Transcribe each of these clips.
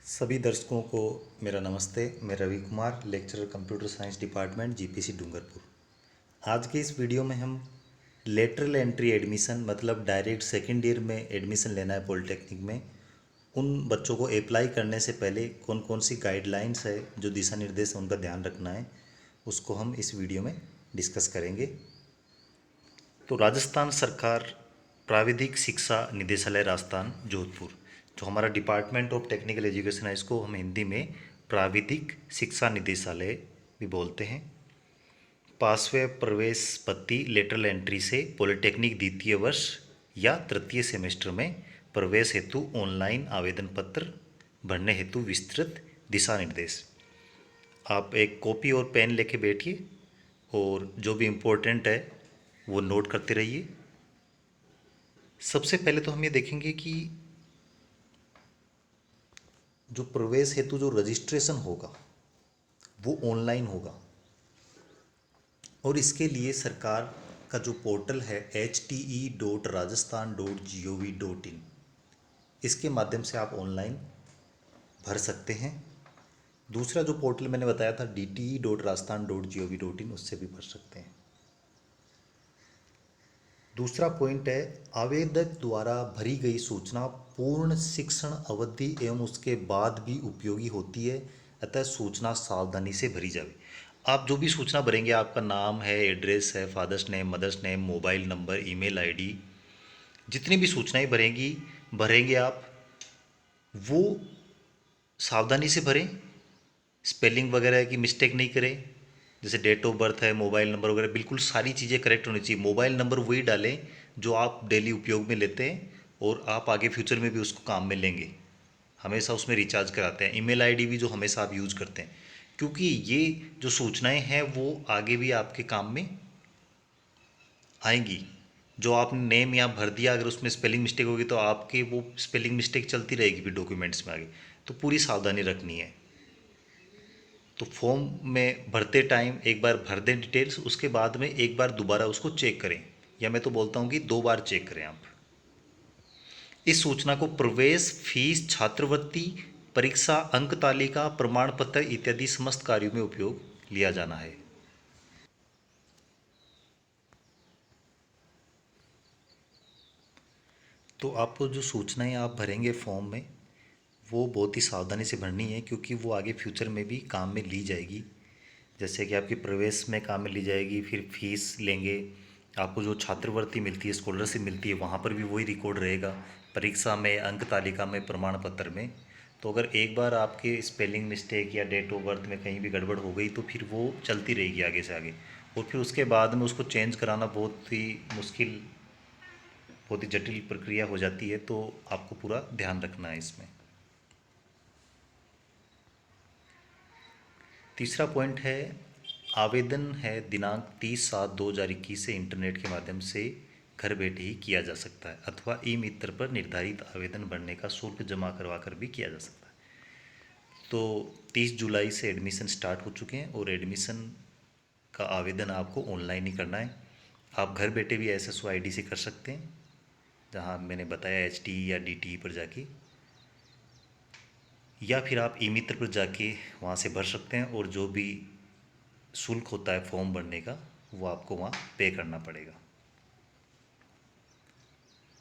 सभी दर्शकों को मेरा नमस्ते। मैं Ravi Kumar, lecturer computer science department GPC Dungarpur. आज के इस वीडियो में हम लेटरल एंट्री एडमिशन मतलब डायरेक्ट सेकेंड ईयर में एडमिशन लेना है पॉलिटेक्निक में, उन बच्चों को अप्लाई करने से पहले कौन कौन सी गाइडलाइंस है, जो दिशा निर्देश है, उनका ध्यान रखना है, उसको हम इस वीडियो में डिस्कस करेंगे। तो राजस्थान सरकार प्राविधिक शिक्षा निदेशालय राजस्थान जोधपुर, जो हमारा डिपार्टमेंट ऑफ टेक्निकल एजुकेशन है, इसको हम हिंदी में प्राविधिक शिक्षा निदेशालय भी बोलते हैं। पासवें प्रवेश पत्ती लेटरल एंट्री से पॉलिटेक्निक द्वितीय वर्ष या तृतीय सेमेस्टर में प्रवेश हेतु ऑनलाइन आवेदन पत्र भरने हेतु विस्तृत दिशा निर्देश। आप एक कॉपी और पेन लेके बैठिए और जो भी इम्पोर्टेंट है वो नोट करते रहिए। सबसे पहले तो हम ये देखेंगे कि जो प्रवेश हेतु जो रजिस्ट्रेशन होगा वो ऑनलाइन होगा, और इसके लिए सरकार का जो पोर्टल है hte.rajasthan.gov.in, इसके माध्यम से आप ऑनलाइन भर सकते हैं। दूसरा जो पोर्टल मैंने बताया था dte.rajasthan.gov.in, उससे भी भर सकते हैं। दूसरा पॉइंट है, आवेदक द्वारा भरी गई सूचना पूर्ण शिक्षण अवधि एवं उसके बाद भी उपयोगी होती है, अतः सूचना सावधानी से भरी जाए। आप जो भी सूचना भरेंगे, आपका नाम है, एड्रेस है, father's name, mother's name, mobile number, email ID, जितनी भी सूचनाएं भरेंगे आप, वो सावधानी से भरें। स्पेलिंग वगैरह की मिस्टेक नहीं करें। जैसे डेट ऑफ बर्थ है, मोबाइल नंबर वगैरह, बिल्कुल सारी चीज़ें करेक्ट होनी चाहिए। मोबाइल नंबर वही डालें जो आप डेली उपयोग में लेते हैं और आप आगे फ्यूचर में भी उसको काम में लेंगे, हमेशा उसमें रिचार्ज कराते हैं। ईमेल आईडी भी जो हमेशा आप यूज़ करते हैं, क्योंकि ये जो सूचनाएं हैं वो आगे भी आपके काम में आएंगी। जो आपने नेम यहाँ भर दिया, अगर उसमें स्पेलिंग मिस्टेक होगी तो आपके वो स्पेलिंग मिस्टेक चलती रहेगी फिर डॉक्यूमेंट्स में आगे, तो पूरी सावधानी रखनी है। तो फॉर्म में भरते टाइम एक बार भर दें डिटेल्स, उसके बाद में एक बार दोबारा उसको चेक करें, या मैं तो बोलता हूँ कि 2 बार चेक करें आप। इस सूचना को प्रवेश फीस, छात्रवृत्ति, परीक्षा अंक तालिका, प्रमाण पत्र इत्यादि समस्त कार्यों में उपयोग लिया जाना है। तो आपको जो सूचनाएं आप भरेंगे फॉर्म में, वो बहुत ही सावधानी से भरनी है, क्योंकि वो आगे फ्यूचर में भी काम में ली जाएगी। जैसे कि आपकी प्रवेश में काम में ली जाएगी, फिर फीस लेंगे, आपको जो छात्रवृत्ति मिलती है, स्कॉलरशिप मिलती है, वहाँ पर भी वही रिकॉर्ड रहेगा, परीक्षा में, अंक तालिका में, प्रमाण पत्र में। तो अगर एक बार आपके स्पेलिंग मिस्टेक या डेट ऑफ बर्थ में कहीं भी गड़बड़ हो गई तो फिर वो चलती रहेगी आगे से आगे, और फिर उसके बाद में उसको चेंज कराना बहुत ही मुश्किल, बहुत ही जटिल प्रक्रिया हो जाती है। तो आपको पूरा ध्यान रखना है इसमें। तीसरा पॉइंट है, आवेदन है दिनांक 30/7/2021 से इंटरनेट के माध्यम से घर बैठे ही किया जा सकता है, अथवा ई मित्र पर निर्धारित आवेदन भरने का शुल्क जमा करवा कर भी किया जा सकता है। तो 30 जुलाई से एडमिशन स्टार्ट हो चुके हैं, और एडमिशन का आवेदन आपको ऑनलाइन ही करना है। आप घर बैठे भी SSO ID से कर सकते हैं, जहाँ मैंने बताया HTE या DTE पर जाके, या फिर आप ई मित्र पर जाके वहाँ से भर सकते हैं, और जो भी शुल्क होता है फॉर्म भरने का वो आपको वहाँ पे करना पड़ेगा।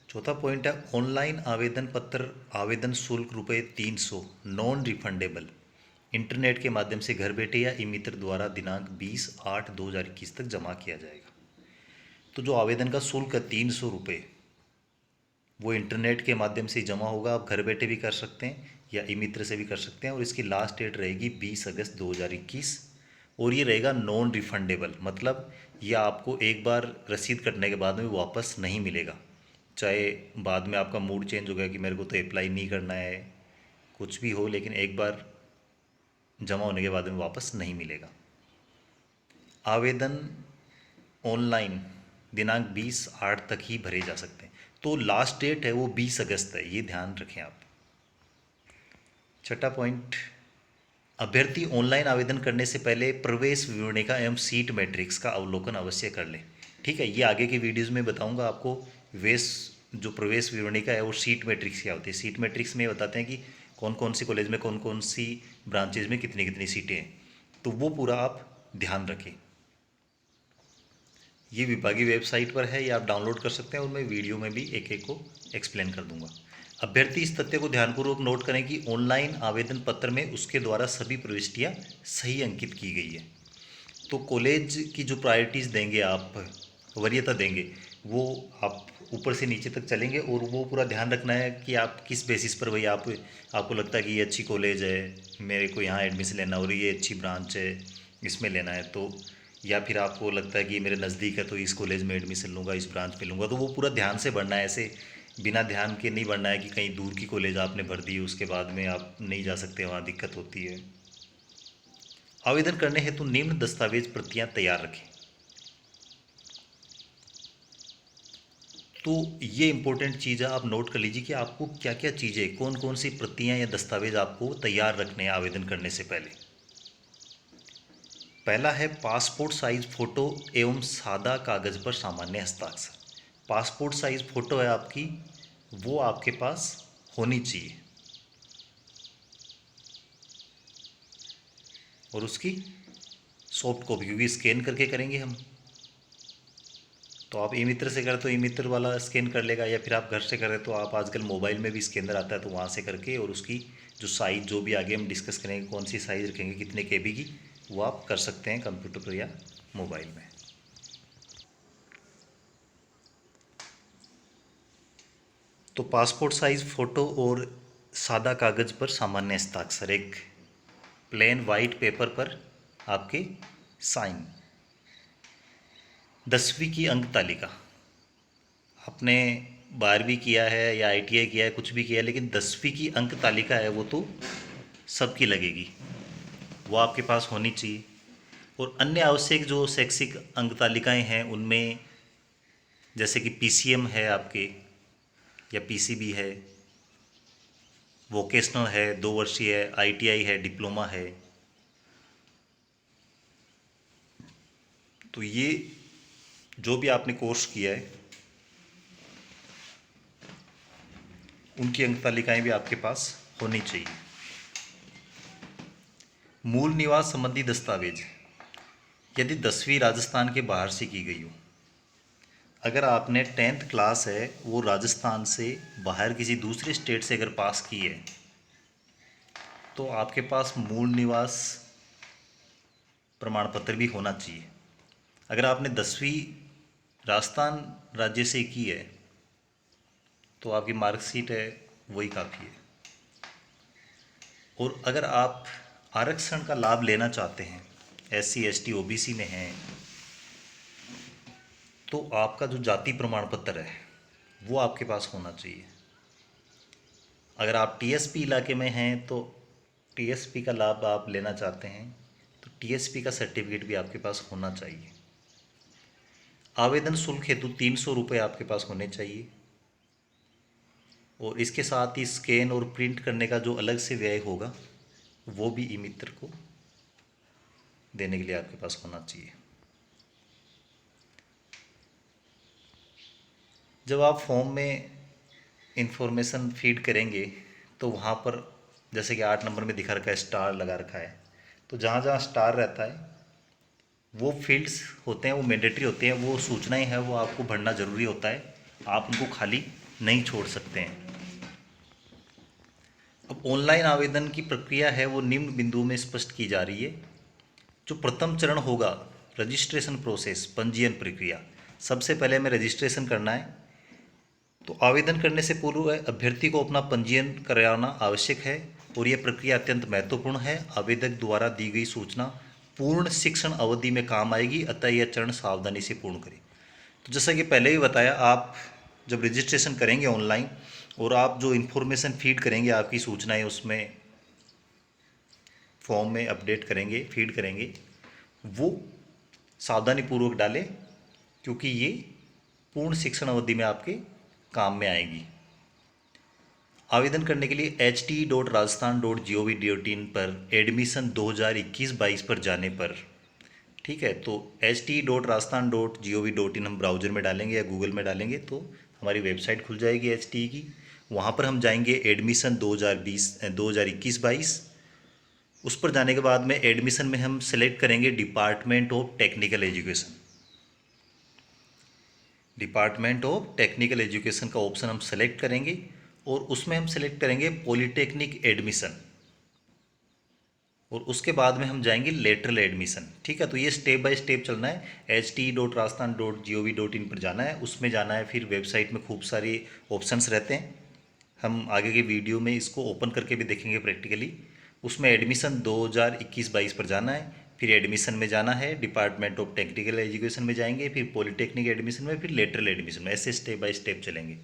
चौथा पॉइंट है, ऑनलाइन आवेदन पत्र आवेदन शुल्क ₹300 नॉन रिफंडेबल, इंटरनेट के माध्यम से घर बैठे या ई मित्र द्वारा दिनांक 20/8/2021 तक जमा किया जाएगा। तो जो आवेदन का शुल्क है ₹300, वो इंटरनेट के माध्यम से जमा होगा। आप घर बैठे भी कर सकते हैं या ई मित्र से भी कर सकते हैं, और इसकी लास्ट डेट रहेगी 20 अगस्त 2021, और ये रहेगा नॉन रिफंडेबल, मतलब ये आपको एक बार रसीद कटने के बाद में वापस नहीं मिलेगा। चाहे बाद में आपका मूड चेंज हो गया कि मेरे को तो अप्लाई नहीं करना है, कुछ भी हो, लेकिन एक बार जमा होने के बाद में वापस नहीं मिलेगा। आवेदन ऑनलाइन दिनांक 20/8 तक ही भरे जा सकते हैं। तो लास्ट डेट है वो 20 अगस्त है, ये ध्यान रखें आप। छठा पॉइंट, अभ्यर्थी ऑनलाइन आवेदन करने से पहले प्रवेश विवरणिका एवं सीट मैट्रिक्स का अवलोकन अवश्य कर लें। ठीक है, ये आगे की वीडियोज़ में बताऊंगा आपको। वेश जो प्रवेश विवरणिका है वो सीट मैट्रिक्स क्या होती है। सीट मैट्रिक्स में बताते हैं कि कौन कौन सी कॉलेज में कौन कौन सी ब्रांचेज में कितनी कितनी सीटें हैं, तो वो पूरा आप ध्यान रखें। ये विभागीय वेबसाइट पर है, या आप डाउनलोड कर सकते हैं, और मैं वीडियो में भी एक एक को एक्सप्लेन कर दूंगा। अभ्यर्थी इस तथ्य को ध्यानपूर्वक नोट करें कि ऑनलाइन आवेदन पत्र में उसके द्वारा सभी प्रविष्टियां सही अंकित की गई है। तो कॉलेज की जो प्रायोरिटीज़ देंगे आप, वरीयता देंगे, वो आप ऊपर से नीचे तक चलेंगे, और वो पूरा ध्यान रखना है कि आप किस बेसिस पर भाई आपको लगता है कि ये अच्छी कॉलेज है, मेरे को यहाँ एडमिशन लेना, और ये अच्छी ब्रांच है, इसमें लेना है, तो या फिर आपको लगता है कि मेरे नज़दीक है तो इस कॉलेज में एडमिशन लूँगा, इस ब्रांच में लूँगा, तो वो पूरा ध्यान से बढ़ना है। ऐसे बिना ध्यान के नहीं बढ़ना है कि कहीं दूर की कॉलेज आपने भर दी, उसके बाद में आप नहीं जा सकते, वहाँ दिक्कत होती है। आवेदन करने हेतु निम्न दस्तावेज प्रतियां तैयार रखें। तो ये इंपॉर्टेंट चीज़ है, आप नोट कर लीजिए कि आपको क्या क्या चीज़ें, कौन कौन सी प्रतियां या दस्तावेज आपको तैयार रखने हैं आवेदन करने से पहले। पहला है पासपोर्ट साइज फ़ोटो एवं सादा कागज़ पर सामान्य हस्ताक्षर। पासपोर्ट साइज फ़ोटो है आपकी, वो आपके पास होनी चाहिए, और उसकी सॉफ्ट कॉपी, क्योंकि स्कैन करके करेंगे हम, तो आप ई मित्र से करें तो ई मित्र वाला स्कैन कर लेगा, या फिर आप घर से करें तो आप आजकल मोबाइल में भी स्कैनर आता है, तो वहाँ से करके, और उसकी जो साइज़, जो भी आगे हम डिस्कस करेंगे कौन सी साइज़ रखेंगे कितने केबी की, वो आप कर सकते हैं कंप्यूटर पर या मोबाइल में। तो पासपोर्ट साइज़ फ़ोटो और सादा कागज़ पर सामान्य हस्ताक्षर, एक प्लेन वाइट पेपर पर आपके साइन। 10वीं की अंक तालिका, आपने 12वीं किया है या ITI किया है, कुछ भी किया है, लेकिन 10वीं की अंक तालिका है वो तो सबकी लगेगी, वो आपके पास होनी चाहिए। और अन्य आवश्यक जो शैक्षिक अंक तालिकाएँ हैं उनमें जैसे कि PCM है आपके, या PCB है, वोकेशनल है 2 वर्षीय है, ITI है, डिप्लोमा है, तो ये जो भी आपने कोर्स किया है उनकी अंक तालिकाएँ भी आपके पास होनी चाहिए। मूल निवास संबंधी दस्तावेज, यदि 10वीं राजस्थान के बाहर से की गई हो, अगर आपने 10th क्लास है वो राजस्थान से बाहर किसी दूसरे स्टेट से अगर पास की है, तो आपके पास मूल निवास प्रमाण पत्र भी होना चाहिए। अगर आपने 10वीं राजस्थान राज्य से की है तो आपकी मार्कशीट है वही काफ़ी है। और अगर आप आरक्षण का लाभ लेना चाहते हैं, SC ST OBC में हैं, तो आपका जो जाति प्रमाण पत्र है वो आपके पास होना चाहिए। अगर आप TSP इलाके में हैं तो TSP का लाभ आप लेना चाहते हैं तो TSP का सर्टिफिकेट भी आपके पास होना चाहिए। आवेदन शुल्क हेतु 300 रुपये आपके पास होने चाहिए, और इसके साथ ही स्कैन और प्रिंट करने का जो अलग से व्यय होगा वो भी ई मित्र को देने के लिए आपके पास होना चाहिए। जब आप फॉर्म में इंफॉर्मेशन फीड करेंगे तो वहाँ पर जैसे कि 8 नंबर में दिखा रखा है, स्टार लगा रखा है, तो जहाँ जहाँ स्टार रहता है वो फील्ड्स होते हैं, वो मैंडेटरी होते हैं, वो सूचनाएं हैं, वो आपको भरना ज़रूरी होता है, आप उनको खाली नहीं छोड़ सकते हैं। अब ऑनलाइन आवेदन की प्रक्रिया है वो निम्न बिंदुओं में स्पष्ट की जा रही है। जो प्रथम चरण होगा रजिस्ट्रेशन प्रोसेस, पंजीयन प्रक्रिया, सबसे पहले हमें रजिस्ट्रेशन करना है। तो आवेदन करने से पूर्व अभ्यर्थी को अपना पंजीयन कराना आवश्यक है, और यह प्रक्रिया अत्यंत महत्वपूर्ण है। आवेदक द्वारा दी गई सूचना पूर्ण शिक्षण अवधि में काम आएगी, अतः यह चरण सावधानी से पूर्ण करें। तो जैसा कि पहले भी बताया, आप जब रजिस्ट्रेशन करेंगे ऑनलाइन और आप जो इन्फॉर्मेशन फीड करेंगे, आपकी सूचनाएं उसमें फॉर्म में अपडेट करेंगे, फीड करेंगे, वो सावधानी पूर्वक डालें, क्योंकि ये पूर्ण शिक्षण अवधि में आपके काम में आएगी। आवेदन करने के लिए hte.rajasthan.gov.in पर एडमिशन 2021-22 पर जाने पर, ठीक है, तो hte.rajasthan.gov.in हम ब्राउज़र में डालेंगे या गूगल में डालेंगे तो हमारी वेबसाइट खुल जाएगी HTE की, वहाँ पर हम जाएंगे एडमिशन 2021-22। उस पर जाने के बाद में एडमिशन में हम सेलेक्ट करेंगे department of technical education. Department of technical education का ऑप्शन हम सेलेक्ट करेंगे और उसमें हम सेलेक्ट करेंगे पॉलिटेक्निक एडमिशन, और उसके बाद में हम जाएंगे लेटरल एडमिशन। ठीक है, तो ये स्टेप बाय स्टेप चलना है। ht.rajasthan.gov.in पर जाना है, उसमें जाना है, फिर वेबसाइट में खूब सारे ऑप्शंस रहते हैं। हम आगे के वीडियो में इसको ओपन करके भी देखेंगे प्रैक्टिकली। उसमें एडमिशन 2021-22 पर जाना है, फिर एडमिशन में जाना है, डिपार्टमेंट ऑफ टेक्निकल एजुकेशन में जाएंगे, फिर पॉलिटेक्निक एडमिशन में, फिर लेटरल एडमिशन में, ऐसे स्टेप बाय स्टेप चलेंगे।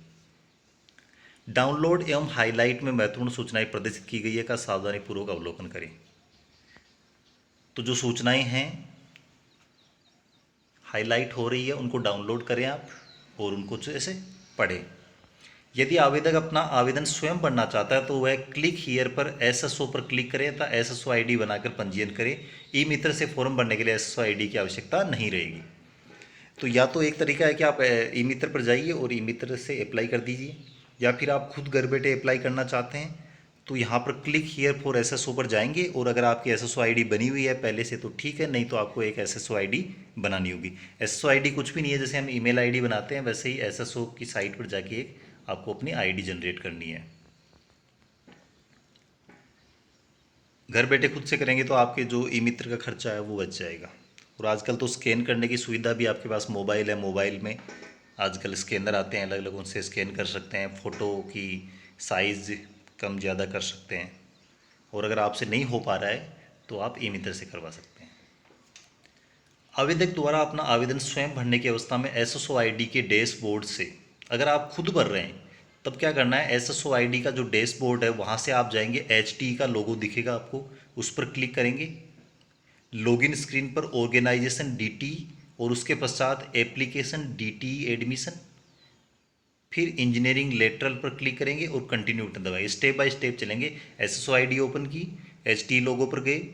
डाउनलोड एवं हाईलाइट में महत्वपूर्ण सूचनाएं प्रदर्शित की गई है का सावधानीपूर्वक अवलोकन करें। तो जो सूचनाएं हैं हाईलाइट हो रही है उनको डाउनलोड करें आप और उनको ऐसे पढ़ें। यदि आवेदक अपना आवेदन स्वयं भरना चाहता है तो वह क्लिक हियर पर एसएसओ पर क्लिक करें तथा एसएसओ आईडी बनाकर पंजीयन करें। ई मित्र से फॉर्म भरने के लिए एसएसओ आईडी की आवश्यकता नहीं रहेगी। तो या तो एक तरीका है कि आप ई मित्र पर जाइए और ई मित्र से अप्लाई कर दीजिए, या फिर आप खुद घर बैठे अप्लाई करना चाहते हैं तो यहाँ पर क्लिक हियर फॉर एसएसओ पर जाएंगे, और अगर आपकी एसएसओ आईडी बनी हुई है पहले से तो ठीक है, नहीं तो आपको एक एसएसओ आईडी बनानी होगी। एसएसओ आईडी कुछ भी नहीं है, जैसे हम ईमेल आईडी बनाते हैं वैसे ही एसएसओ की साइट पर जाके एक आपको अपनी आईडी जनरेट करनी है। घर बैठे खुद से करेंगे तो आपके जो ई मित्र का खर्चा है वो बच जाएगा। और आजकल तो स्कैन करने की सुविधा भी आपके पास मोबाइल है, मोबाइल में आजकल स्कैनर आते हैं अलग अलग, उनसे स्कैन कर सकते हैं, फ़ोटो की साइज़ कम ज़्यादा कर सकते हैं। और अगर आपसे नहीं हो पा रहा है तो आप ई मित्र से करवा सकते हैं। आवेदक द्वारा अपना आवेदन स्वयं भरने की अवस्था में एसएसओ आईडी के डैशबोर्ड से, अगर आप खुद भर रहे हैं तब क्या करना है, एसएसओ आईडी का जो डैशबोर्ड है वहाँ से आप जाएंगे, एचटी का लोगो दिखेगा आपको, उस पर क्लिक करेंगे। लॉगिन स्क्रीन पर ऑर्गेनाइजेशन डीटी और उसके पश्चात एप्लीकेशन डीटी एडमिशन, फिर इंजीनियरिंग लेटरल पर क्लिक करेंगे और कंटिन्यू बटन दबाएंगे। स्टेप बाय स्टेप चलेंगे। एसएसओ आईडी ओपन की, एचटी लोगो पर गए,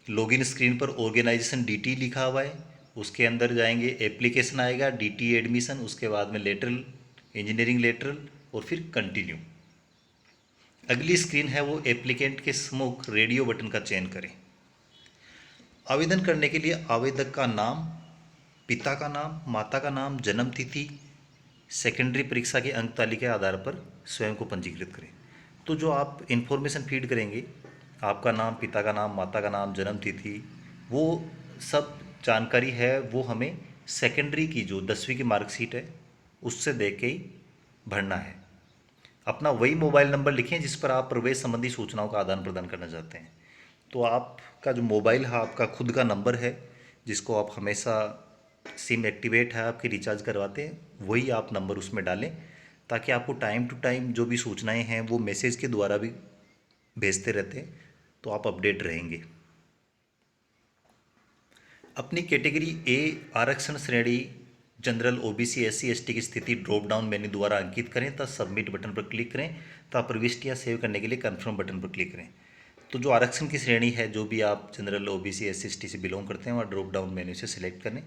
लॉगिन स्क्रीन पर ऑर्गेनाइजेशन डीटी लिखा हुआ है, उसके अंदर जाएंगे, एप्लीकेशन आएगा, डीटी एडमिशन, उसके बाद में लेटरल, इंजीनियरिंग लेटरल और फिर कंटिन्यू। अगली स्क्रीन है वो एप्लीकेंट के सम्मुख रेडियो बटन का चयन करें। आवेदन करने के लिए आवेदक का नाम, पिता का नाम, माता का नाम, जन्म तिथि, सेकेंडरी परीक्षा के अंक तालिका के आधार पर स्वयं को पंजीकृत करें। तो जो आप इन्फॉर्मेशन फीड करेंगे, आपका नाम, पिता का नाम, माता का नाम, जन्म तिथि, वो सब जानकारी है वो हमें सेकेंडरी की जो 10वीं की मार्कशीट है उससे देख के ही भरना है। अपना वही मोबाइल नंबर लिखें जिस पर आप प्रवेश संबंधी सूचनाओं का आदान प्रदान करना चाहते हैं। तो आपका जो मोबाइल है आपका खुद का नंबर है जिसको आप हमेशा सिम एक्टिवेट है आपकी रिचार्ज करवाते हैं, वही आप नंबर उसमें डालें ताकि आपको टाइम टू टाइम जो भी सूचनाएं हैं वो मैसेज के द्वारा भी भेजते रहते हैं, तो आप अपडेट रहेंगे। अपनी कैटेगरी ए आरक्षण श्रेणी जनरल ओबीसी एससी एसटी की स्थिति ड्रॉप डाउन मेन्यू द्वारा अंकित करें तथा सबमिट बटन पर क्लिक करें तथा प्रविष्टियाँ सेव करने के लिए कन्फर्म बटन पर क्लिक करें। तो जो आरक्षण की श्रेणी है, जो भी आप जनरल ओबीसी एससी एसटी से बिलोंग करते हैं, वहाँ ड्रॉप डाउन मेन्यू से सिलेक्ट करें।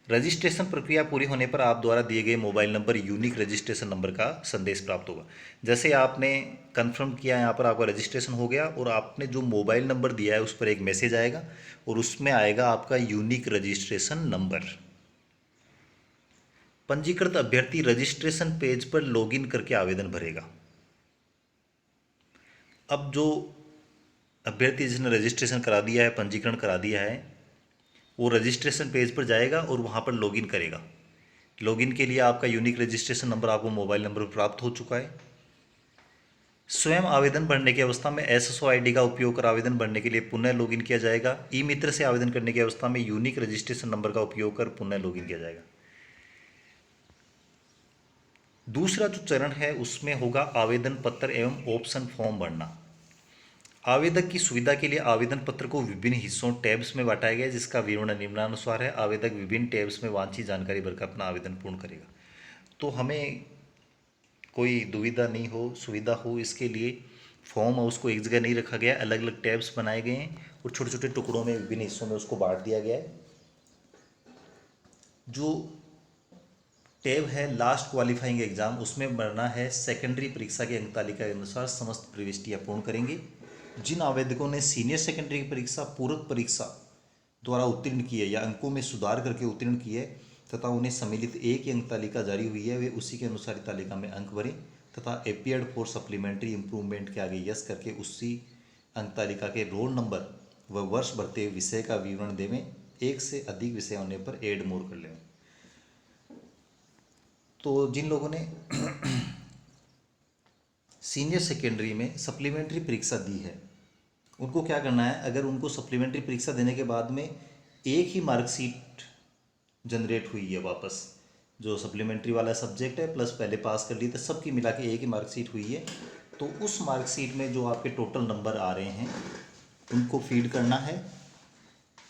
रजिस्ट्रेशन प्रक्रिया पूरी होने पर आप द्वारा दिए गए mobile number unique registration number का संदेश प्राप्त होगा। जैसे आपने कंफर्म किया, यहाँ पर आपका रजिस्ट्रेशन हो गया और आपने जो मोबाइल नंबर दिया है उस पर एक मैसेज आएगा और उसमें आएगा आपका यूनिक रजिस्ट्रेशन नंबर। पंजीकृत अभ्यर्थी रजिस्ट्रेशन पेज पर लॉगिन करके आवेदन भरेगा। अब जो अभ्यर्थी जिसने रजिस्ट्रेशन करा दिया है, पंजीकरण करा दिया है, वो रजिस्ट्रेशन पेज पर जाएगा और वहाँ पर लॉगिन करेगा। लॉगिन के लिए आपका यूनिक रजिस्ट्रेशन नंबर आपको मोबाइल नंबर पर प्राप्त हो चुका है। स्वयं आवेदन भरने की अवस्था में एसएसओ आईडी का उपयोग कर आवेदन भरने के लिए पुनः लॉगिन किया जाएगा। ई मित्र से आवेदन करने की अवस्था में यूनिक रजिस्ट्रेशन नंबर का उपयोग कर पुनः लॉगिन किया जाएगा। दूसरा जो चरण है उसमें होगा आवेदन पत्र एवं ऑप्शन फॉर्म भरना। आवेदक की सुविधा के लिए आवेदन पत्र को विभिन्न हिस्सों टैब्स में बांटा गया है जिसका विवरण निम्नानुसार है। आवेदक विभिन्न टैब्स में वांछित जानकारी भरकर अपना आवेदन पूर्ण करेगा। तो हमें कोई दुविधा नहीं हो, सुविधा हो, इसके लिए फॉर्म हाउस को एक जगह नहीं रखा गया, अलग अलग टैब्स बनाए गए हैं और छोटे छोटे टुकड़ों में विभिन्न हिस्सों में उसको बांट दिया गया है। जो टैब है लास्ट क्वालिफाइंग एग्जाम, उसमें भरना है सेकेंडरी परीक्षा के अंक तालिका के अनुसार समस्त प्रविष्टियाँ पूर्ण करेंगे। जिन आवेदकों ने सीनियर सेकेंडरी की परीक्षा पूरक परीक्षा द्वारा उत्तीर्ण की है या अंकों में सुधार करके उत्तीर्ण की है तथा उन्हें सम्मिलित एक ही अंक तालिका जारी हुई है, वे उसी के अनुसार तालिका में अंक भरें तथा अपियर्ड फॉर सप्लीमेंट्री इम्प्रूवमेंट के आगे यस करके उसी अंक तालिका के रोल नंबर व वर्ष भरते हुए विषय का विवरण देवें। एक से अधिक विषय होने पर एड मोर कर लें। तो जिन लोगों ने सीनियर सेकेंडरी में सप्लीमेंट्री परीक्षा दी है उनको क्या करना है, अगर उनको सप्लीमेंट्री परीक्षा देने के बाद में एक ही मार्कशीट जनरेट हुई है, वापस जो सप्लीमेंट्री वाला सब्जेक्ट है प्लस पहले पास कर लिए थे सबकी मिला के एक ही मार्कशीट हुई है, तो उस मार्कशीट में जो आपके टोटल नंबर आ रहे हैं उनको फीड करना है।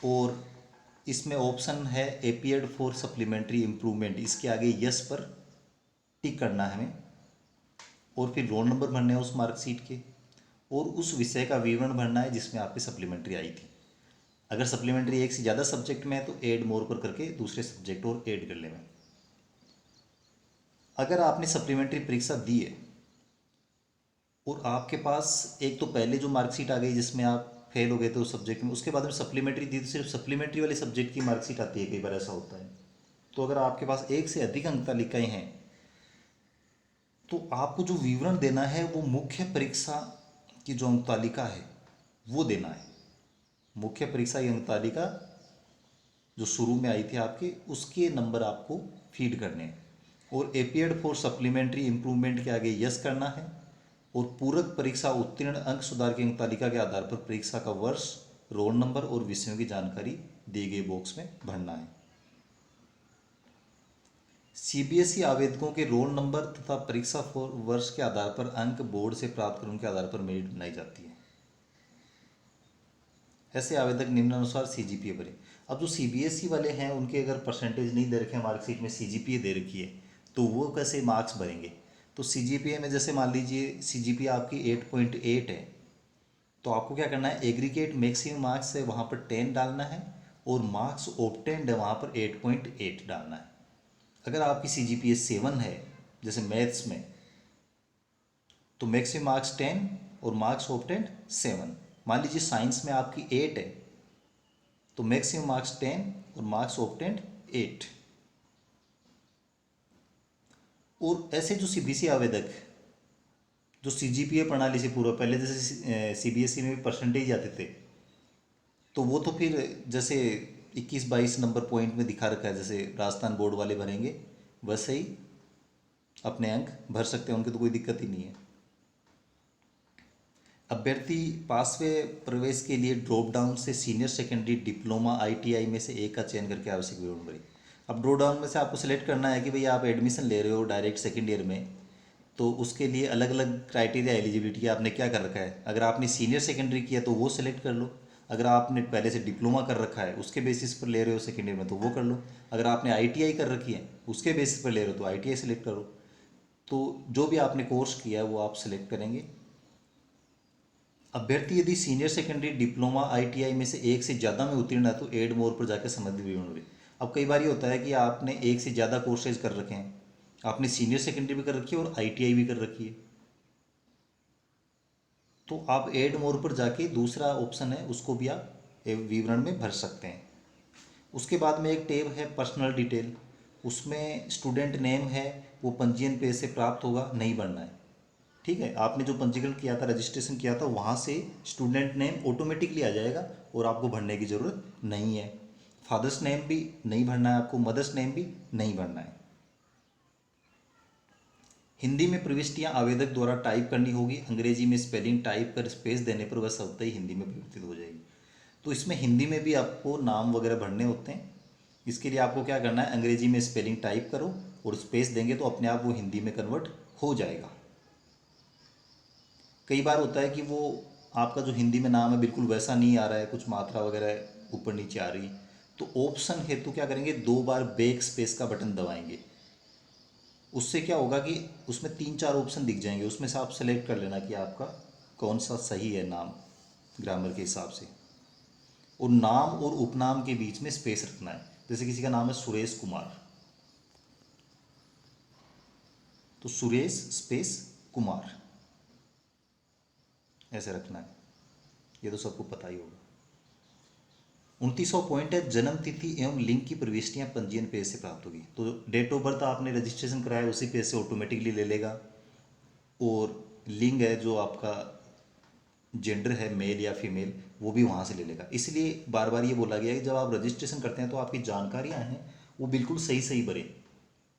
और इसमें ऑप्शन है अपियर्ड फॉर सप्लीमेंट्री इम्प्रूवमेंट, इसके आगे यस पर टिक करना है हमें। और फिर रोल नंबर भरने हैं उस मार्कशीट के और उस विषय का विवरण भरना है जिसमें आपकी सप्लीमेंट्री आई थी। अगर सप्लीमेंट्री एक से ज़्यादा सब्जेक्ट में है तो ऐड मोर पर करके दूसरे सब्जेक्ट और ऐड कर लेना। अगर आपने सप्लीमेंट्री परीक्षा दी है और आपके पास एक तो पहले जो मार्कशीट आ गई जिसमें आप फेल हो गए थे उस सब्जेक्ट में, उसके बाद में सप्लीमेंट्री दी तो सिर्फ सप्लीमेंट्री वाले सब्जेक्ट की मार्कशीट आती है, कई बार ऐसा होता है। तो अगर आपके पास एक से अधिक अंक तालिकाएँ हैं तो आपको जो विवरण देना है वो मुख्य परीक्षा की जो अंक तालिका है वो देना है। मुख्य परीक्षा की अंक तालिका जो शुरू में आई थी आपके उसके नंबर आपको फीड करने हैं। और अपियर्ड फॉर सप्लीमेंट्री इम्प्रूवमेंट के आगे यस करना है और पूरक परीक्षा उत्तीर्ण अंक सुधार की अंक तालिका के आधार पर परीक्षा का वर्ष, रोल नंबर और विषयों की जानकारी दिए गए बॉक्स में भरना है। सीबीएसई आवेदकों के रोल नंबर तथा परीक्षा वर्ष के आधार पर अंक बोर्ड से प्राप्त कर उनके आधार पर मेरिट बनाई जाती है। ऐसे आवेदक निम्नानुसार सीजीपीए भरें। अब जो सीबीएसई वाले हैं उनके अगर परसेंटेज नहीं दे रखे हैं, मार्कशीट में सीजीपीए दे रखी है, तो वो कैसे मार्क्स भरेंगे। तो सीजीपीए में जैसे मान लीजिए सीजीपीए आपकी 8.8 है, तो आपको क्या करना है, एग्रीगेट मैक्सिमम मार्क्स है वहाँ पर 10 डालना है और मार्क्स ऑब्टेन्ड है वहाँ पर 8.8 डालना है। अगर आपकी सीजीपीए 7 है जैसे मैथ्स में, तो मैक्सिमम मार्क्स 10 और मार्क्स ऑब्टेन्ड 7। मान लीजिए साइंस में आपकी 8 है तो मैक्सिमम मार्क्स 10 और मार्क्स ऑब्टेन्ड 8। और ऐसे जो सीबीएसई आवेदक जो सीजीपीए प्रणाली से पूर्व पहले जैसे सीबीएसई में भी परसेंटेज आते थे, तो वो तो फिर जैसे 21-22 नंबर पॉइंट में दिखा रखा है जैसे राजस्थान बोर्ड वाले भरेंगे वैसे ही अपने अंक भर सकते हैं, उनकी तो कोई दिक्कत ही नहीं है। अभ्यर्थी पासवे प्रवेश के लिए ड्रॉप डाउन से सीनियर सेकेंडरी, डिप्लोमा, आईटीआई में से एक का चयन करके आवश्यक विवरण भरें। अब ड्रॉप डाउन में से आपको सेलेक्ट करना है कि भाई आप एडमिशन ले रहे हो डायरेक्ट सेकेंड ईयर में, तो उसके लिए अलग अलग क्राइटेरिया एलिजिबिलिटी आपने क्या कर रखा है। अगर आपने सीनियर सेकेंडरी किया तो वो सेलेक्ट कर लो, अगर आपने पहले से डिप्लोमा कर रखा है उसके बेसिस पर ले रहे हो सेकेंड ईयर में तो वो कर लो, अगर आपने आईटीआई कर रखी है उसके बेसिस पर ले रहे हो तो आईटीआई सेलेक्ट करो। तो जो भी आपने कोर्स किया है वो आप सेलेक्ट करेंगे। अभ्यर्थी यदि सीनियर सेकेंडरी, डिप्लोमा, आईटीआई में से एक से ज़्यादा में उत्तीर्ण है तो एड मोर पर जाकर संबंधित विवरण भरें। अब कई बार ये होता है कि आपने एक से ज़्यादा कोर्सेज कर रखे हैं, आपने सीनियर सेकेंडरी भी कर रखी है और आईटीआई भी कर रखी है, तो आप एड मोर पर जाके दूसरा ऑप्शन है उसको भी आप विवरण में भर सकते हैं। उसके बाद में एक टैब है पर्सनल डिटेल, उसमें स्टूडेंट नेम है वो पंजीयन पेज से प्राप्त होगा, नहीं भरना है। ठीक है, आपने जो पंजीकरण किया था, रजिस्ट्रेशन किया था, वहाँ से स्टूडेंट नेम ऑटोमेटिकली आ जाएगा और आपको भरने की ज़रूरत नहीं है। फादर्स नेम भी नहीं भरना है आपको, मदर्स नेम भी नहीं भरना है। हिंदी में प्रविष्टियाँ आवेदक द्वारा टाइप करनी होगी, अंग्रेजी में स्पेलिंग टाइप कर स्पेस देने पर वह स्वतः ही हिंदी में परिवर्तित हो जाएगी। तो इसमें हिंदी में भी आपको नाम वगैरह भरने होते हैं। इसके लिए आपको क्या करना है, अंग्रेजी में स्पेलिंग टाइप करो और स्पेस देंगे तो अपने आप वो हिंदी में कन्वर्ट हो जाएगा। कई बार होता है कि वो आपका जो हिंदी में नाम है बिल्कुल वैसा नहीं आ रहा है, कुछ मात्रा वगैरह ऊपर नीचे आ रही, तो ऑप्शन हेतु क्या करेंगे, 2 बार बैक स्पेस का बटन दबाएंगे। उससे क्या होगा कि उसमें 3-4 ऑप्शन दिख जाएंगे, उसमें से आप सेलेक्ट कर लेना कि आपका कौन सा सही है नाम ग्रामर के हिसाब से। और नाम और उपनाम के बीच में स्पेस रखना है। जैसे किसी का नाम है सुरेश कुमार, तो सुरेश स्पेस कुमार ऐसे रखना है, ये तो सबको पता ही होगा। 29वां पॉइंट है जन्म तिथि एवं लिंग की प्रविष्टियां पंजीयन पेज से प्राप्त होगी। तो डेट ऑफ बर्थ आपने रजिस्ट्रेशन कराया उसी पेज से ऑटोमेटिकली ले लेगा, और लिंग है जो आपका जेंडर है मेल या फीमेल वो भी वहाँ से ले लेगा। इसलिए बार बार ये बोला गया है कि जब आप रजिस्ट्रेशन करते हैं तो आपकी जानकारियाँ हैं वो बिल्कुल सही सही भरें,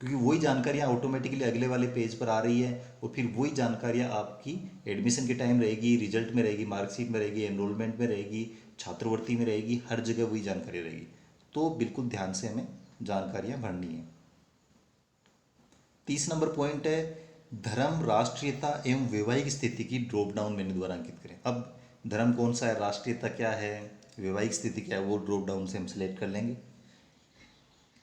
क्योंकि वही जानकारियाँ ऑटोमेटिकली अगले वाले पेज पर आ रही है, और फिर वही जानकारियाँ आपकी एडमिशन के टाइम रहेगी, रिजल्ट में रहेगी, मार्कशीट में रहेगी, एनरोलमेंट में रहेगी, छात्रवृत्ति में रहेगी, हर जगह वही जानकारी रहेगी। तो बिल्कुल ध्यान से हमें जानकारियाँ भरनी है। 30 नंबर पॉइंट है धर्म, राष्ट्रीयता एवं वैवाहिक स्थिति की ड्रॉप डाउन मेन्यू द्वारा अंकित करें। अब धर्म कौन सा है, राष्ट्रीयता क्या है, वैवाहिक स्थिति क्या है, वो ड्रॉप डाउन से हम सिलेक्ट कर लेंगे।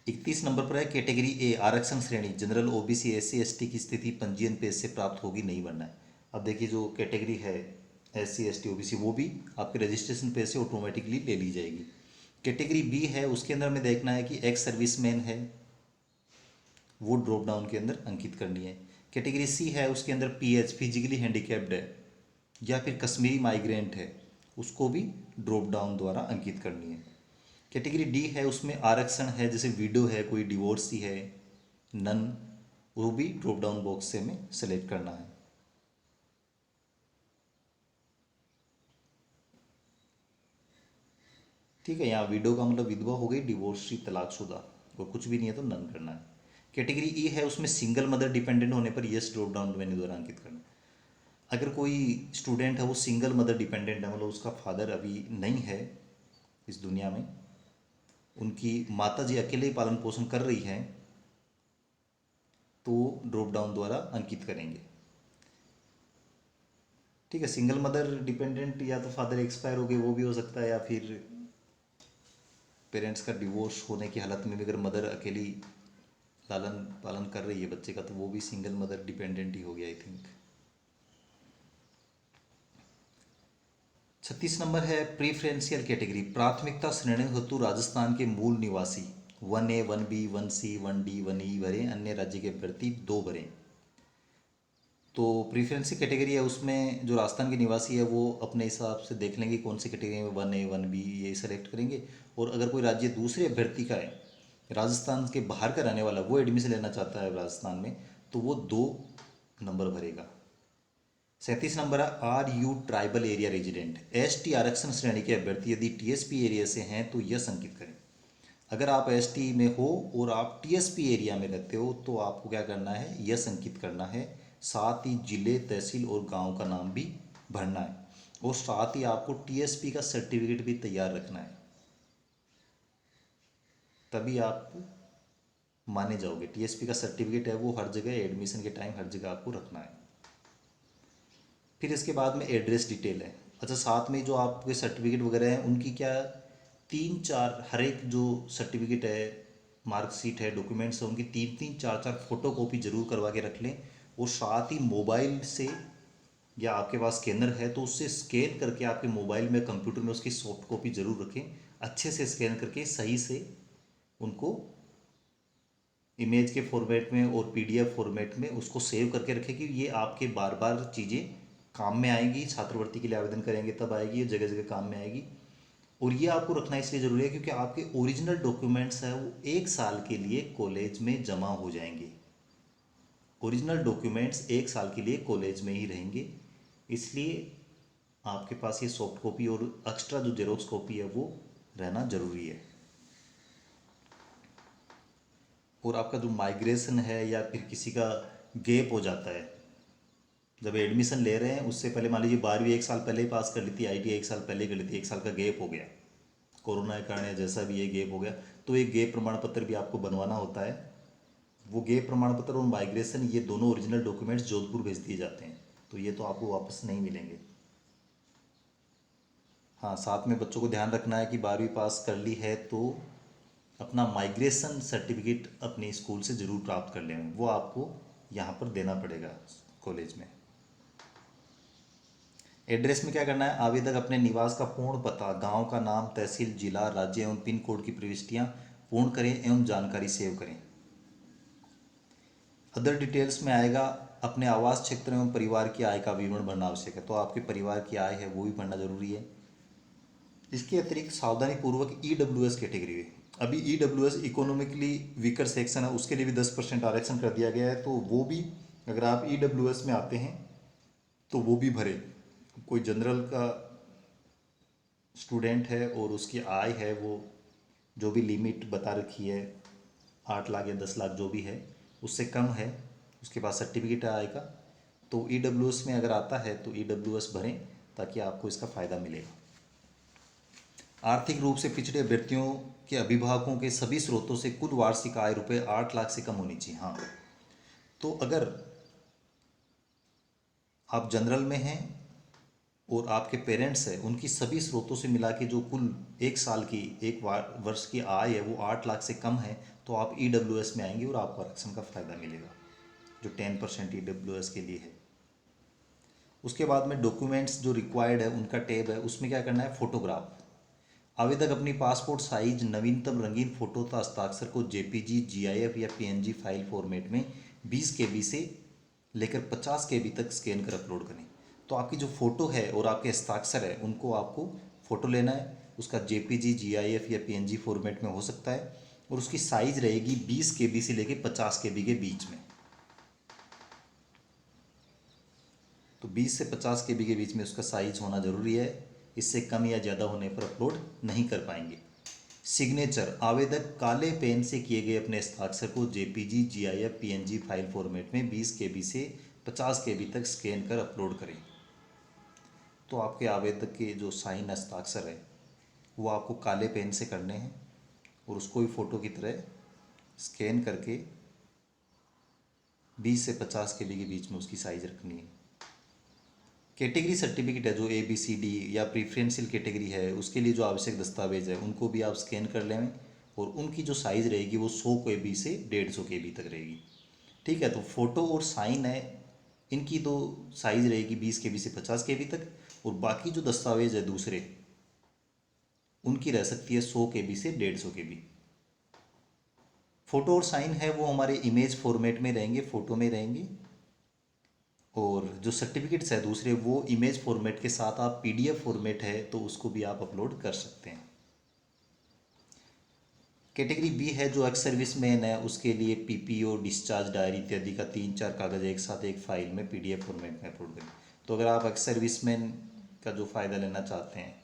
31 नंबर पर है कैटेगरी ए आरक्षण श्रेणी जनरल, ओबीसी, एससी, एसटी की स्थिति पंजीयन पेज से प्राप्त होगी नहीं भरना है। अब देखिए जो कैटेगरी है एससी, एसटी, ओबीसी वो भी आपके रजिस्ट्रेशन पेज से ऑटोमेटिकली ले ली जाएगी। कैटेगरी बी है उसके अंदर में देखना है कि एक्स सर्विसमैन है, वो ड्रॉप डाउन के अंदर अंकित करनी है। कैटेगरी सी है उसके अंदर पीएच फिजिकली हैंडीकैप्ड है या फिर कश्मीरी माइग्रेंट है, उसको भी ड्रॉप डाउन द्वारा अंकित करनी है। कैटेगरी डी है उसमें आरक्षण है, जैसे विडो है, कोई डिवोर्सी है, नन, वो भी ड्रॉप डाउन बॉक्स से हमें सेलेक्ट करना है। ठीक है, यहाँ विडो का मतलब विधवा हो गई, डिवोर्सी तलाकशुदा, और कुछ भी नहीं है तो नन करना है। कैटेगरी ई है उसमें सिंगल मदर डिपेंडेंट होने पर यस ड्रॉप डाउन मेन्यू द्वारा अंकित करना है। अगर कोई स्टूडेंट है वो सिंगल मदर डिपेंडेंट है, मतलब उसका फादर अभी नहीं है इस दुनिया में, उनकी माता जी अकेले ही पालन पोषण कर रही हैं, तो ड्रॉप डाउन द्वारा अंकित करेंगे। ठीक है, सिंगल मदर डिपेंडेंट या तो फादर एक्सपायर हो गए वो भी हो सकता है, या फिर पेरेंट्स का डिवोर्स होने की हालत में भी अगर मदर अकेली लालन पालन कर रही है बच्चे का, तो वो भी सिंगल मदर डिपेंडेंट ही हो गया आई थिंक। 36 नंबर है प्रीफरेंशियल कैटेगरी प्राथमिकता श्रेणी हेतु राजस्थान के मूल निवासी 1A, 1B, 1C, 1D, 1E भरें, अन्य राज्य के अभ्यर्थी 2 भरें। तो प्रीफरेंशियल कैटेगरी है उसमें जो राजस्थान के निवासी है वो अपने हिसाब से देख लेंगे कौन सी कैटेगरी में 1A, 1B ये सेलेक्ट करेंगे, और अगर कोई राज्य दूसरे अभ्यर्थी का है, राजस्थान के बाहर का रहने वाला, वो एडमिशन लेना चाहता है राजस्थान में, तो वो 2 नंबर भरेगा। 37 नंबर है are you tribal area resident, ST आरक्षण श्रेणी के अभ्यर्थी यदि टीएसपी एरिया से हैं तो यस अंकित करें। अगर आप एसटी में हो और आप टीएसपी एरिया में रहते हो तो आपको क्या करना है, यस अंकित करना है। साथ ही जिले, तहसील और गांव का नाम भी भरना है, और साथ ही आपको टीएसपी का सर्टिफिकेट भी तैयार रखना है, तभी आप माने जाओगे। टीएसपी का सर्टिफिकेट है वो हर जगह एडमिशन के टाइम हर जगह आपको रखना है। फिर इसके बाद में एड्रेस डिटेल है। अच्छा, साथ में जो आपके सर्टिफिकेट वगैरह हैं उनकी क्या 3-4 हर एक जो सर्टिफिकेट है, मार्कशीट है, डॉक्यूमेंट्स है, उनकी 3-3, 4-4 फोटो कॉपी जरूर करवा के रख लें, और साथ ही मोबाइल से या आपके पास स्कैनर है तो उससे स्कैन करके आपके मोबाइल में, कंप्यूटर में उसकी सॉफ्ट कॉपी जरूर रखें, अच्छे से स्कैन करके सही से उनको इमेज के फॉर्मेट में और पीडीएफ फॉर्मेट में उसको सेव करके रखें कि ये आपके बार बार चीज़ें काम में आएंगी, छात्रवृत्ति के लिए आवेदन करेंगे तब आएगी, ये जगह जगह काम में आएगी। और ये आपको रखना इसलिए ज़रूरी है क्योंकि आपके ओरिजिनल डॉक्यूमेंट्स हैं वो 1 साल के लिए कॉलेज में जमा हो जाएंगे। ओरिजिनल डॉक्यूमेंट्स 1 साल के लिए कॉलेज में ही रहेंगे, इसलिए आपके पास ये सॉफ्ट कॉपी और एक्स्ट्रा जो जेरोक्स कॉपी है वो रहना ज़रूरी है। और आपका जो माइग्रेशन है या फिर किसी का गैप हो जाता है, जब एडमिशन ले रहे हैं उससे पहले, मान लीजिए 12वीं 1 साल पहले ही पास कर ली थी, आईटीआई 1 साल पहले कर ली थी, 1 साल का गैप हो गया, कोरोना के कारण या जैसा भी ये गैप हो गया, तो एक गैप प्रमाण पत्र भी आपको बनवाना होता है। वो गैप प्रमाण पत्र और माइग्रेशन ये दोनों ओरिजिनल डॉक्यूमेंट्स जोधपुर भेज दिए जाते हैं, तो ये तो आपको वापस नहीं मिलेंगे। हाँ, साथ में बच्चों को ध्यान रखना है कि 12वीं पास कर ली है तो अपना माइग्रेशन सर्टिफिकेट अपने स्कूल से ज़रूर प्राप्त कर लें, वो आपको यहाँ पर देना पड़ेगा कॉलेज में। एड्रेस में क्या करना है, आवेदक अपने निवास का पूर्ण पता, गांव का नाम, तहसील, जिला, राज्य एवं पिन कोड की प्रविष्टियां पूर्ण करें एवं जानकारी सेव करें। अदर डिटेल्स में आएगा अपने आवास क्षेत्र एवं परिवार की आय का विवरण भरना आवश्यक है, तो आपके परिवार की आय है वो भी भरना जरूरी है। इसके अतिरिक्त सावधानी पूर्वक ईडब्ल्यूएस कैटेगरी है, अभी ईडब्ल्यूएस इकोनॉमिकली वीकर सेक्शन है, उसके लिए भी 10% आरक्षण कर दिया गया है, तो वो भी अगर आप ईडब्ल्यूएस में आते हैं तो वो भी भरे। कोई जनरल का स्टूडेंट है और उसकी आय है वो जो भी लिमिट बता रखी है 8 लाख या 10 लाख जो भी है उससे कम है, उसके पास सर्टिफिकेट है आय का, तो ईडब्ल्यूएस में अगर आता है तो ईडब्ल्यूएस भरें ताकि आपको इसका फ़ायदा मिलेगा। आर्थिक रूप से पिछड़े अभ्यर्थियों के अभिभावकों के सभी स्रोतों से कुल वार्षिक आय रुपये 8 लाख से कम होनी चाहिए। हाँ, तो अगर आप जनरल में हैं और आपके पेरेंट्स हैं, उनकी सभी स्रोतों से मिला के जो कुल एक साल की एक वर्ष की आय है वो 8 लाख से कम है, तो आप ईडब्ल्यूएस में आएंगे और आपको आरक्षण का फ़ायदा मिलेगा जो 10% ईडब्ल्यूएस के लिए है। उसके बाद में डॉक्यूमेंट्स जो रिक्वायर्ड है उनका टैब है, उसमें क्या करना है, फोटोग्राफ। आवेदक अपनी पासपोर्ट साइज नवीनतम रंगीन फोटो तथा हस्ताक्षर को जेपीजी, जीआईएफ या पीएनजी फाइल फॉर्मेट में 20 केबी से लेकर 50 केबी तक स्कैन कर अपलोड करें। तो आपकी जो फ़ोटो है और आपके हस्ताक्षर है उनको आपको फ़ोटो लेना है, उसका जेपीजी, जीआईएफ या पीएनजी फॉर्मेट में हो सकता है, और उसकी साइज़ रहेगी 20 केबी से लेकर 50 केबी के बीच में। तो 20 से 50 केबी के बीच में उसका साइज़ होना ज़रूरी है, इससे कम या ज़्यादा होने पर अपलोड नहीं कर पाएंगे। सिग्नेचर, आवेदक काले पेन से किए गए अपने हस्ताक्षर को JPG, GIF, PNG file format में 20 केबी से 50 केबी तक स्कैन कर अपलोड करें। तो आपके आवेदक के जो साइन हस्ताक्षर है वो आपको काले पेन से करने हैं और उसको भी फ़ोटो की तरह स्कैन करके 20 से 50 केबी के बीच में उसकी साइज़ रखनी है। कैटेगरी सर्टिफिकेट है जो ABCD या प्रीफरेंशियल कैटेगरी है उसके लिए जो आवश्यक दस्तावेज है उनको भी आप स्कैन कर लें, और उनकी जो साइज़ रहेगी वो 100 KB से 150 KB तक रहेगी। ठीक है, तो फ़ोटो और साइन है इनकी तो साइज़ रहेगी 20 KB से 50 KB तक, और बाकी जो दस्तावेज है दूसरे उनकी रह सकती है 100 KB से 150 KB। फ़ोटो और साइन है वो हमारे इमेज फॉर्मेट में रहेंगे, फ़ोटो में रहेंगे, और जो सर्टिफिकेट्स है दूसरे वो इमेज फॉर्मेट के साथ आप PDF फॉर्मेट है तो उसको भी आप अपलोड कर सकते हैं। कैटेगरी B है जो एक्स सर्विसमैन है उसके लिए PPO, डिस्चार्ज डायरी इत्यादि का 3-4 कागज़ एक साथ एक फाइल में PDF फॉर्मेट में अपलोड करें। तो अगर आप एक्स सर्विसमैन का जो फ़ायदा लेना चाहते हैं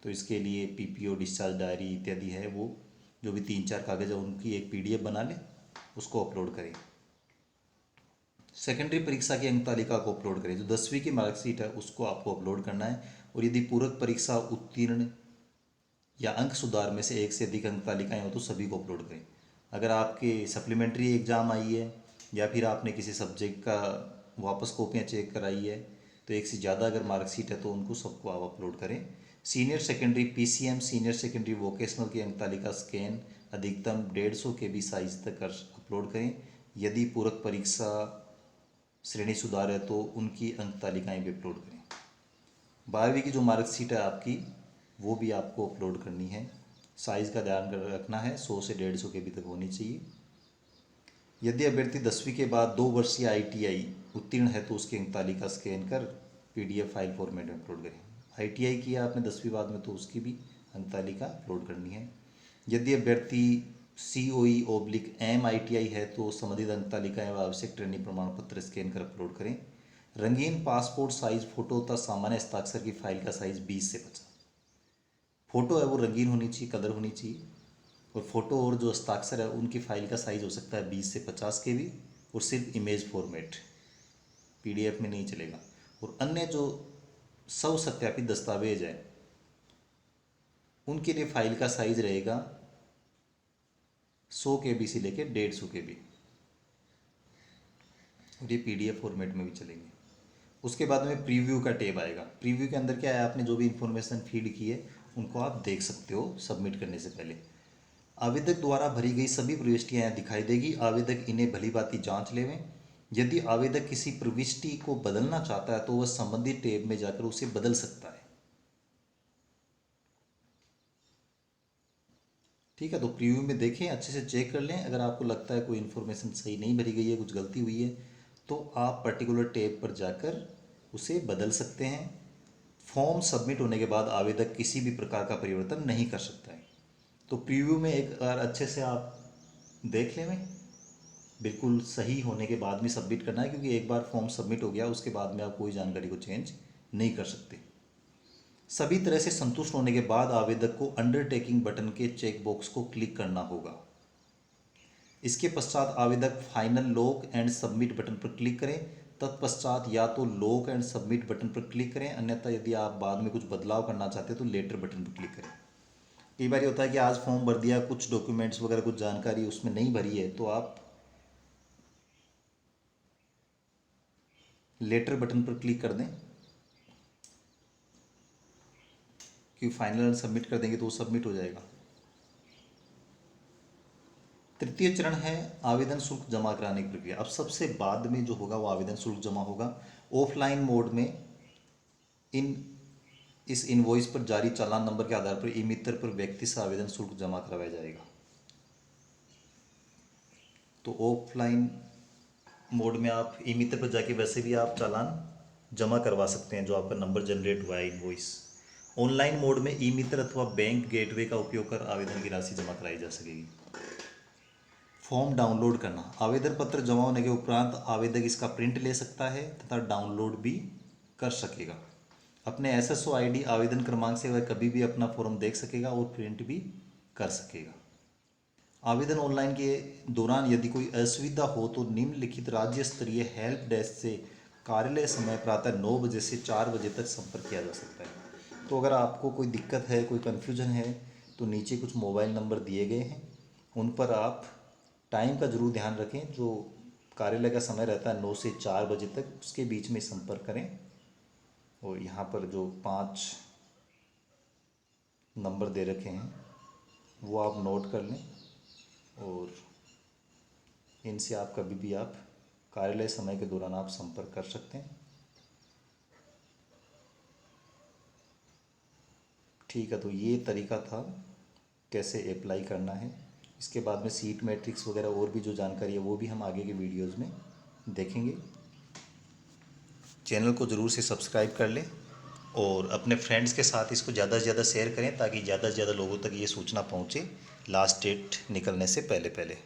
तो इसके लिए PPO, डिस्चार्ज डायरी इत्यादि है वो जो भी 3-4 कागज़ है उनकी एक PDF बना लें, उसको अपलोड करें। सेकेंडरी परीक्षा की अंक तालिका को अपलोड करें, जो 10वीं की मार्कशीट है उसको आपको अपलोड करना है, और यदि पूरक परीक्षा उत्तीर्ण या अंक सुधार में से एक से अधिक अंक तालिकाएँ हो तो सभी को अपलोड करें। अगर आपके सप्लीमेंट्री एग्ज़ाम आई है या फिर आपने किसी सब्जेक्ट का वापस कॉपियाँ चेक कराई है तो एक से ज़्यादा अगर मार्कशीट है तो उनको सबको आप अपलोड करें। Senior secondary PCM, senior secondary vocational की अंक तालिका स्कैन अधिकतम 150 KB साइज तक कर अपलोड करें। यदि पूरक परीक्षा श्रेणी सुधार है तो उनकी अंक तालिकाएँ भी अपलोड करें। 12वीं की जो मार्कशीट है आपकी वो भी आपको अपलोड करनी है, साइज़ का ध्यान रखना है, 100 से 150 KB तक होनी चाहिए। यदि अभ्यर्थी 10वीं के बाद 2 वर्षीय ITI उत्तीर्ण है तो उसकी अंक तालिका स्कैन कर PDF फाइल फॉर्मेट में अपलोड करें। ITI किया आपने 10वीं बाद में तो उसकी भी अंक तालिका अपलोड करनी है। यदि अभ्यर्थी COE/MITI है तो संबंधित अंक तालिका एवं आवश्यक ट्रेनिंग प्रमाण पत्र स्कैन कर अपलोड करें। रंगीन पासपोर्ट साइज फोटो तथा सामान्य हस्ताक्षर की फाइल का साइज 20 से 50। फोटो है वो रंगीन होनी चाहिए, कलर होनी चाहिए, और फोटो और जो हस्ताक्षर है उनकी फाइल का साइज हो सकता है 20 से 50 KB, और सिर्फ इमेज फॉर्मेट, PDF में नहीं चलेगा। और अन्य जो स्व सत्यापित दस्तावेज है उनके लिए फाइल का साइज रहेगा 100 KB से लेकर 150 KB, और ये PDF फॉर्मेट में भी चलेंगे। उसके बाद में प्रीव्यू का टैब आएगा। प्रीव्यू के अंदर क्या है, आपने जो भी इंफॉर्मेशन फीड की है उनको आप देख सकते हो सबमिट करने से पहले। आवेदक द्वारा भरी गई सभी प्रविष्टियाँ यहाँ दिखाई देगी, आवेदक इन्हें भली भांति जांच लेवें। यदि आवेदक किसी प्रविष्टि को बदलना चाहता है तो वह संबंधित टैब में जाकर उसे बदल सकता है। ठीक है, तो प्रीव्यू में देखें, अच्छे से चेक कर लें। अगर आपको लगता है कोई इन्फॉर्मेशन सही नहीं भरी गई है, कुछ गलती हुई है, तो आप पर्टिकुलर टैब पर जाकर उसे बदल सकते हैं। फॉर्म सबमिट होने के बाद आवेदक किसी भी प्रकार का परिवर्तन नहीं कर सकता है। तो प्रीव्यू में एक बार अच्छे से आप देख लें, बिल्कुल सही होने के बाद में सबमिट करना है, क्योंकि एक बार फॉर्म सबमिट हो गया उसके बाद में आप कोई जानकारी को चेंज नहीं कर सकते। सभी तरह से संतुष्ट होने के बाद आवेदक को अंडरटेकिंग बटन के चेक बॉक्स को क्लिक करना होगा। इसके पश्चात आवेदक final lock and submit button पर क्लिक करें। तत्पश्चात या तो लॉक एंड सबमिट बटन पर क्लिक करें, अन्यथा यदि आप बाद में कुछ बदलाव करना चाहते हैं तो लेटर बटन पर क्लिक करें। कई बार ये होता है कि आज फॉर्म भर दिया, कुछ डॉक्यूमेंट्स वगैरह कुछ जानकारी उसमें नहीं भरी है, तो आप लेटर बटन पर क्लिक कर दें, क्योंकि फाइनल सबमिट कर देंगे तो वो सबमिट हो जाएगा। तृतीय चरण है आवेदन शुल्क जमा कराने की प्रक्रिया। अब सबसे बाद में जो होगा वो आवेदन शुल्क जमा होगा। ऑफलाइन मोड में इस इनवॉइस पर जारी चालान नंबर के आधार पर ई मित्र पर व्यक्ति से आवेदन शुल्क जमा करवाया जाएगा। तो ऑफलाइन मोड में आप ई मित्र पर जाके वैसे भी आप चालान जमा करवा सकते हैं, जो आपका नंबर जनरेट हुआ है इनवॉइस। ऑनलाइन मोड में ई मित्र अथवा बैंक गेटवे का उपयोग कर आवेदन की राशि जमा कराई जा सकेगी। फॉर्म डाउनलोड करना। आवेदन पत्र जमा होने के उपरांत आवेदक इसका प्रिंट ले सकता है तथा डाउनलोड भी कर सकेगा। अपने SSO ID आवेदन क्रमांक से वह कभी भी अपना फॉर्म देख सकेगा और प्रिंट भी कर सकेगा। आवेदन ऑनलाइन के दौरान यदि कोई असुविधा हो तो निम्नलिखित राज्य स्तरीय हेल्प डेस्क से कार्यालय समय प्रातः 9 बजे से 4 बजे तक संपर्क किया जा सकता है। तो अगर आपको कोई दिक्कत है, कोई कन्फ्यूजन है, तो नीचे कुछ मोबाइल नंबर दिए गए हैं, उन पर आप टाइम का ज़रूर ध्यान रखें। जो कार्यालय का समय रहता है 9 से 4 बजे तक, उसके बीच में संपर्क करें। और यहाँ पर जो 5 नंबर दे रखे हैं वो आप नोट कर लें, और इनसे आप कभी भी आप कार्यालय समय के दौरान आप संपर्क कर सकते हैं। ठीक है, तो ये तरीका था कैसे अप्लाई करना है। इसके बाद में सीट मैट्रिक्स वगैरह और भी जो जानकारी है वो भी हम आगे के वीडियोज़ में देखेंगे। चैनल को ज़रूर से सब्सक्राइब कर लें और अपने फ्रेंड्स के साथ इसको ज़्यादा से ज़्यादा शेयर करें, ताकि ज़्यादा से ज़्यादा लोगों तक ये सूचना पहुँचे लास्ट डेट निकलने से पहले पहले।